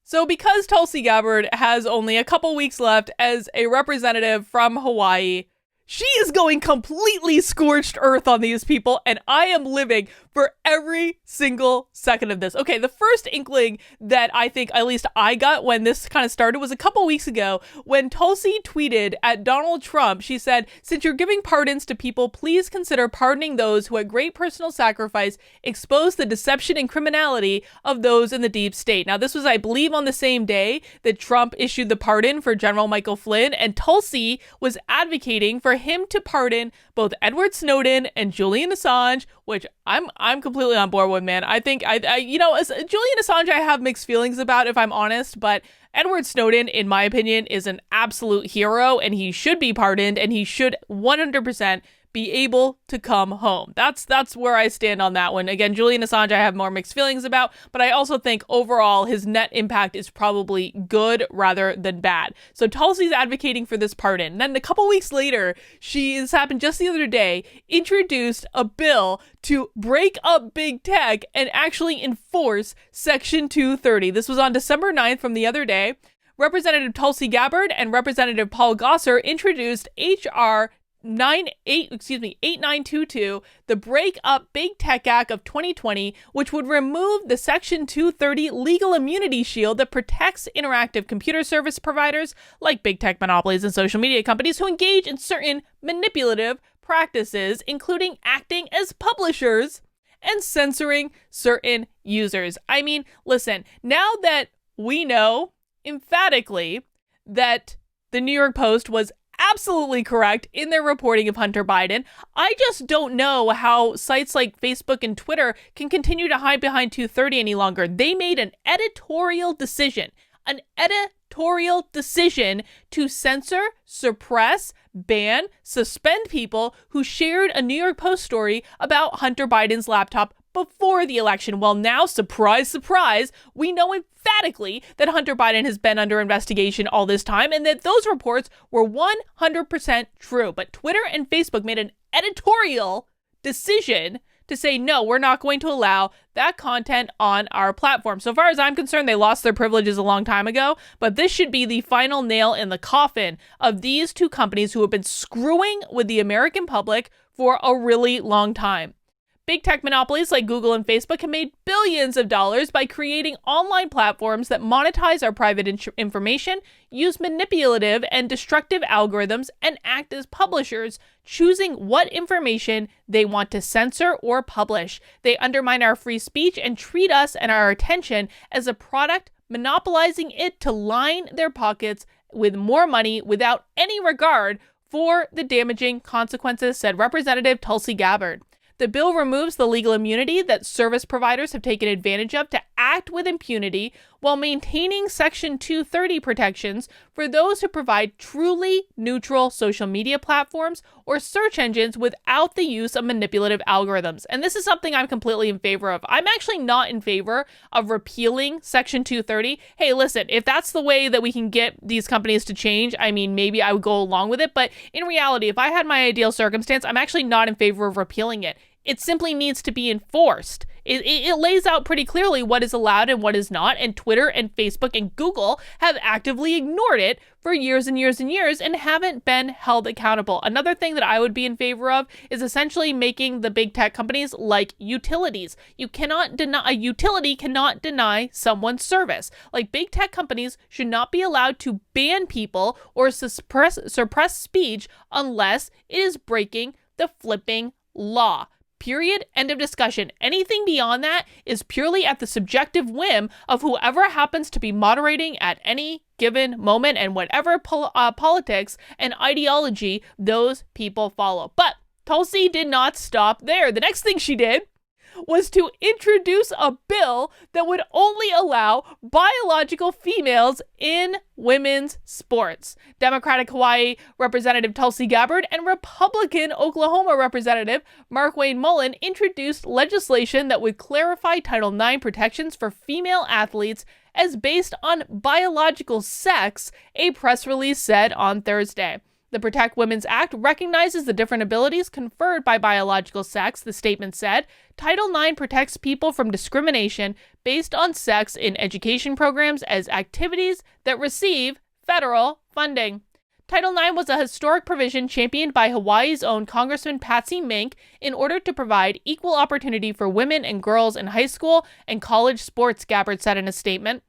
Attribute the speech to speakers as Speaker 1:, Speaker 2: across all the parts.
Speaker 1: So because Tulsi Gabbard has only a couple weeks left as a representative from Hawaii, she is going completely scorched earth on these people, and I am living for every single second of this. Okay, the first inkling that I think at least I got when this kind of started was a couple weeks ago when Tulsi tweeted at Donald Trump. She said, "Since you're giving pardons to people, please consider pardoning those who at great personal sacrifice expose the deception and criminality of those in the deep state." Now, this was, I believe, on the same day that Trump issued the pardon for General Michael Flynn, and Tulsi was advocating for him to pardon both Edward Snowden and Julian Assange, which I'm completely on board with, man. I think Julian Assange I have mixed feelings about, if I'm honest, but Edward Snowden, in my opinion, is an absolute hero, and he should be pardoned, and he should 100% be able to come home. That's where I stand on that one. Again, Julian Assange I have more mixed feelings about, but I also think overall his net impact is probably good rather than bad. So Tulsi's advocating for this pardon. And then a couple weeks later, this happened just the other day, introduced a bill to break up big tech and actually enforce Section 230. This was on December 9th from the other day. Representative Tulsi Gabbard and Representative Paul Gosar introduced H.R. 8922, the Break Up Big Tech Act of 2020, which would remove the Section 230 legal immunity shield that protects interactive computer service providers like big tech monopolies and social media companies who engage in certain manipulative practices, including acting as publishers and censoring certain users. I mean, listen, now that we know emphatically that the New York Post was absolutely correct in their reporting of Hunter Biden, I just don't know how sites like Facebook and Twitter can continue to hide behind 230 any longer. They made an editorial decision to censor, suppress, ban, suspend people who shared a New York Post story about Hunter Biden's laptop before the election. Well, now, surprise, surprise, we know emphatically that Hunter Biden has been under investigation all this time and that those reports were 100% true. But Twitter and Facebook made an editorial decision to say, no, we're not going to allow that content on our platform. So far as I'm concerned, they lost their privileges a long time ago, but this should be the final nail in the coffin of these two companies who have been screwing with the American public for a really long time. Big tech monopolies like Google and Facebook have made billions of dollars by creating online platforms that monetize our private information, use manipulative and destructive algorithms, and act as publishers, choosing what information they want to censor or publish. They undermine our free speech and treat us and our attention as a product, monopolizing it to line their pockets with more money without any regard for the damaging consequences, said Representative Tulsi Gabbard. The bill removes the legal immunity that service providers have taken advantage of to act with impunity while maintaining Section 230 protections for those who provide truly neutral social media platforms or search engines without the use of manipulative algorithms. And this is something I'm completely in favor of. I'm actually not in favor of repealing Section 230. Hey, listen, if that's the way that we can get these companies to change, I mean, maybe I would go along with it. But in reality, if I had my ideal circumstance, I'm actually not in favor of repealing it. It simply needs to be enforced. It lays out pretty clearly what is allowed and what is not, and Twitter and Facebook and Google have actively ignored it for years and years and years and haven't been held accountable. Another thing that I would be in favor of is essentially making the big tech companies like utilities. A utility cannot deny someone's service. Like, big tech companies should not be allowed to ban people or suppress speech unless it is breaking the flipping law. Period. End of discussion. Anything beyond that is purely at the subjective whim of whoever happens to be moderating at any given moment and whatever politics and ideology those people follow. But Tulsi did not stop there. The next thing she did was to introduce a bill that would only allow biological females in women's sports. Democratic Hawaii Representative Tulsi Gabbard and Republican Oklahoma Representative Markwayne Mullin introduced legislation that would clarify Title IX protections for female athletes as based on biological sex, a press release said on Thursday. The Protect Women's Act recognizes the different abilities conferred by biological sex, the statement said. Title IX protects people from discrimination based on sex in education programs as activities that receive federal funding. Title IX was a historic provision championed by Hawaii's own Congressman Patsy Mink in order to provide equal opportunity for women and girls in high school and college sports, Gabbard said in a statement.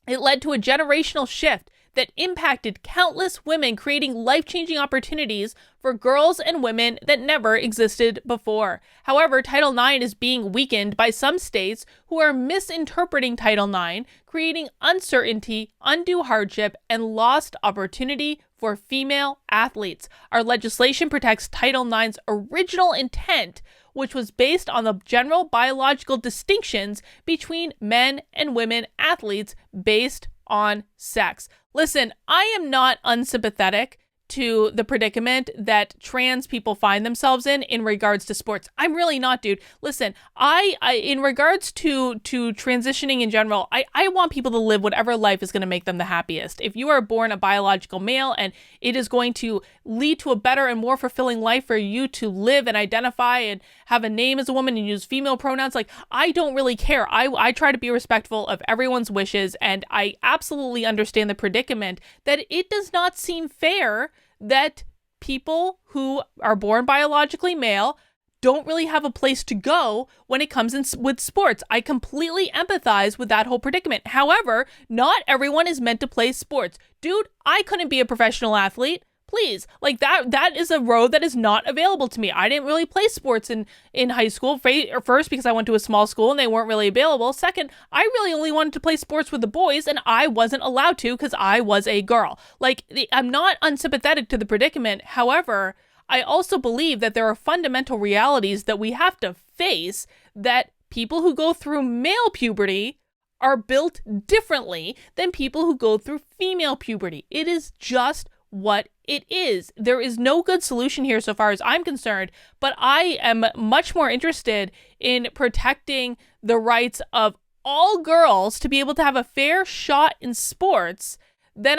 Speaker 1: It led to a generational shift that impacted countless women, creating life-changing opportunities for girls and women that never existed before. However, Title IX is being weakened by some states who are misinterpreting Title IX, creating uncertainty, undue hardship, and lost opportunity for female athletes. Our legislation protects Title IX's original intent, which was based on the general biological distinctions between men and women athletes based on sex. Listen, I am not unsympathetic to the predicament that trans people find themselves in regards to sports. I'm really not, dude. Listen, I in regards to transitioning in general, I want people to live whatever life is going to make them the happiest. If you are born a biological male and it is going to lead to a better and more fulfilling life for you to live and identify and have a name as a woman and use female pronouns, like, I don't really care. I try to be respectful of everyone's wishes, and I absolutely understand the predicament that it does not seem fair that people who are born biologically male don't really have a place to go when it comes in with sports. I completely empathize with that whole predicament. However, not everyone is meant to play sports. Dude, I couldn't be a professional athlete. Please, like that is a road that is not available to me. I didn't really play sports in high school. First, because I went to a small school and they weren't really available. Second, I really only wanted to play sports with the boys and I wasn't allowed to because I was a girl. Like, I'm not unsympathetic to the predicament. However, I also believe that there are fundamental realities that we have to face, that people who go through male puberty are built differently than people who go through female puberty. It is just what it is. There is no good solution here so far as I'm concerned, but I am much more interested in protecting the rights of all girls to be able to have a fair shot in sports that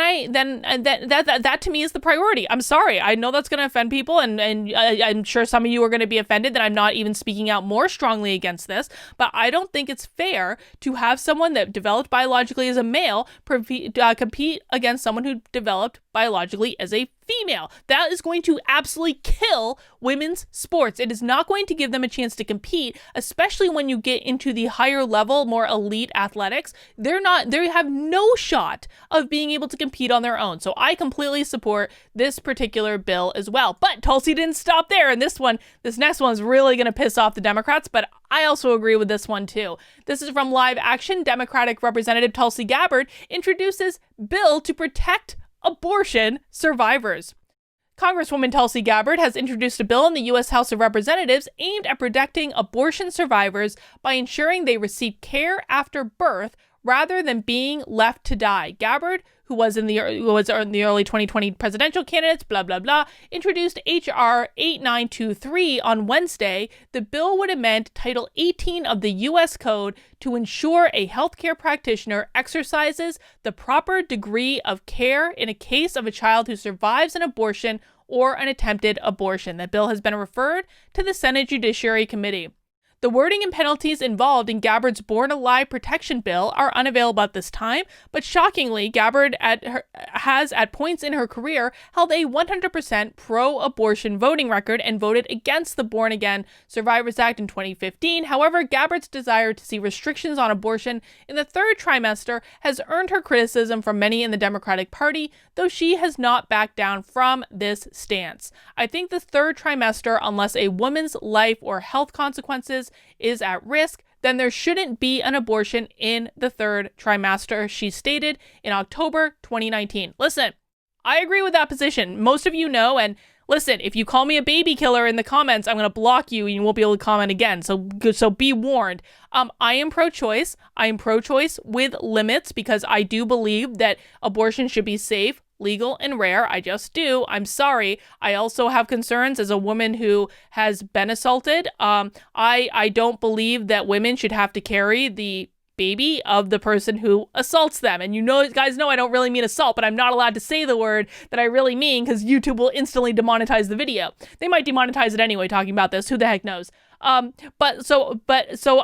Speaker 1: to me is the priority. I'm sorry. I know that's going to offend people, and I'm sure some of you are going to be offended that I'm not even speaking out more strongly against this, but I don't think it's fair to have someone that developed biologically as a male compete against someone who developed biologically as a female. That is going to absolutely kill women's sports. It is not going to give them a chance to compete, especially when you get into the higher level, more elite athletics. They have no shot of being able to compete on their own. So I completely support this particular bill as well. But Tulsi didn't stop there. And this next one is really going to piss off the Democrats, but I also agree with this one too. This is from Live Action. Democratic Representative Tulsi Gabbard introduces bill to protect abortion survivors. Congresswoman Tulsi Gabbard has introduced a bill in the U.S. House of Representatives aimed at protecting abortion survivors by ensuring they receive care after birth rather than being left to die. Gabbard, who was in the early 2020 presidential candidates, blah, blah, blah, introduced H.R. 8923 on Wednesday. The bill would amend Title 18 of the U.S. Code to ensure a healthcare practitioner exercises the proper degree of care in a case of a child who survives an abortion or an attempted abortion. That bill has been referred to the Senate Judiciary Committee. The wording and penalties involved in Gabbard's Born Alive protection bill are unavailable at this time, but shockingly, Gabbard has at points in her career held a 100% pro-abortion voting record and voted against the Born Again Survivors Act in 2015. However, Gabbard's desire to see restrictions on abortion in the third trimester has earned her criticism from many in the Democratic Party, though she has not backed down from this stance. I think the third trimester, unless a woman's life or health consequences is at risk, then there shouldn't be an abortion in the third trimester, she stated in October 2019. Listen, I agree with that position. Most of you know, and listen, if you call me a baby killer in the comments, I'm going to block you and you won't be able to comment again. So be warned. I am pro-choice. I am pro-choice with limits because I do believe that abortion should be safe, legal, and rare. I just do. I'm sorry. I also have concerns as a woman who has been assaulted. I don't believe that women should have to carry the baby of the person who assaults them. And guys know I don't really mean assault, but I'm not allowed to say the word that I really mean because YouTube will instantly demonetize the video. They might demonetize it anyway talking about this. Who the heck knows? But so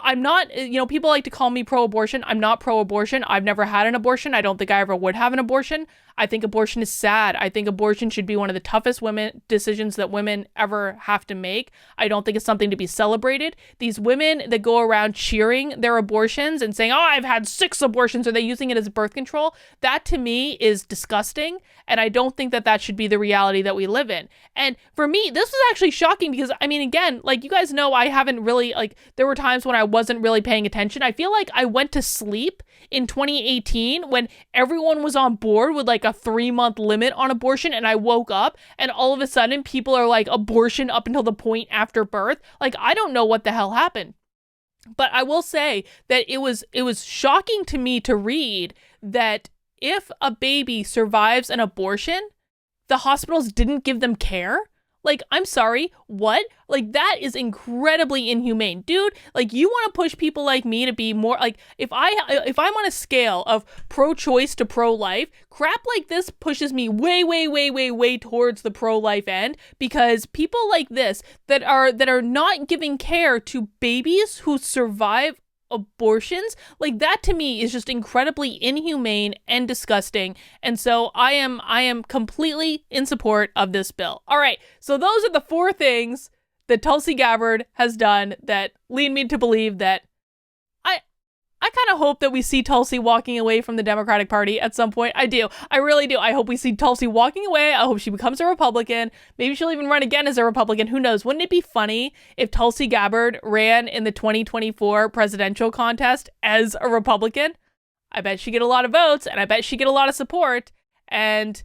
Speaker 1: I'm not, people like to call me pro-abortion. I'm not pro-abortion. I've never had an abortion. I don't think I ever would have an abortion. I think abortion is sad. I think abortion should be one of the toughest decisions that women ever have to make. I don't think it's something to be celebrated. These women that go around cheering their abortions and saying, oh, I've had 6 abortions, or they're using it as birth control. That to me is disgusting. And I don't think that should be the reality that we live in. And for me, this was actually shocking because, again, like you guys know, I haven't really, there were times when I wasn't really paying attention. I feel like I went to sleep in 2018 when everyone was on board with a 3-month limit on abortion, and I woke up and all of a sudden people are like abortion up until the point after birth. I don't know what the hell happened. But I will say that it was shocking to me to read that if a baby survives an abortion, the hospitals didn't give them care. I'm sorry, what? That is incredibly inhumane. Dude, you want to push people like me to be more, if I'm on a scale of pro-choice to pro-life, crap like this pushes me way, way, way, way, way towards the pro-life end, because people like this that are not giving care to babies who survive abortions, that to me is just incredibly inhumane and disgusting. And so I am completely in support of this bill. All right, so those are the 4 things that Tulsi Gabbard has done that lead me to believe that I kind of hope that we see Tulsi walking away from the Democratic Party at some point. I do. I really do. I hope we see Tulsi walking away. I hope she becomes a Republican. Maybe she'll even run again as a Republican. Who knows? Wouldn't it be funny if Tulsi Gabbard ran in the 2024 presidential contest as a Republican? I bet she'd get a lot of votes, and I bet she'd get a lot of support. And,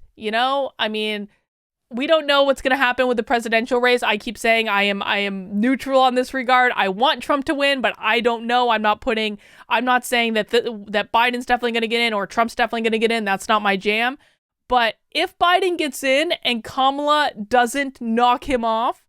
Speaker 1: we don't know what's going to happen with the presidential race. I keep saying I am neutral on this regard. I want Trump to win, but I don't know. I'm not saying that that Biden's definitely going to get in or Trump's definitely going to get in. That's not my jam. But if Biden gets in and Kamala doesn't knock him off,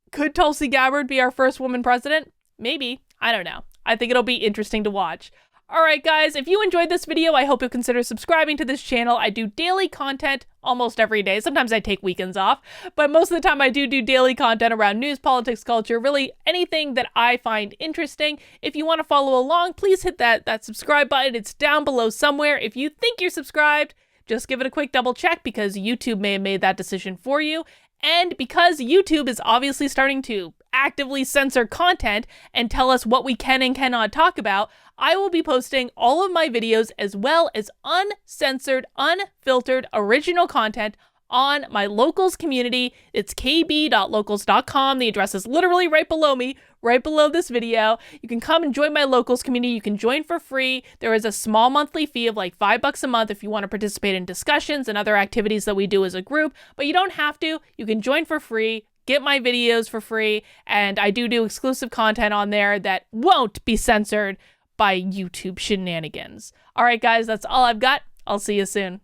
Speaker 1: could Tulsi Gabbard be our first woman president? Maybe. I don't know. I think it'll be interesting to watch. All right, guys, if you enjoyed this video, I hope you'll consider subscribing to this channel. I do daily content almost every day. Sometimes I take weekends off, but most of the time I do daily content around news, politics, culture, really anything that I find interesting. If you want to follow along, please hit that subscribe button. It's down below somewhere. If you think you're subscribed, just give it a quick double check because YouTube may have made that decision for you. And because YouTube is obviously starting to actively censor content and tell us what we can and cannot talk about, I will be posting all of my videos as well as uncensored, unfiltered, original content on my locals community. It's kb.locals.com. The address is literally right below me, right below this video. You can come and join my locals community. You can join for free. There is a small monthly fee of $5 a month if you want to participate in discussions and other activities that we do as a group, but you don't have to. You can join for free, get my videos for free, and I do exclusive content on there that won't be censored by YouTube shenanigans. All right, guys, that's all I've got. I'll see you soon.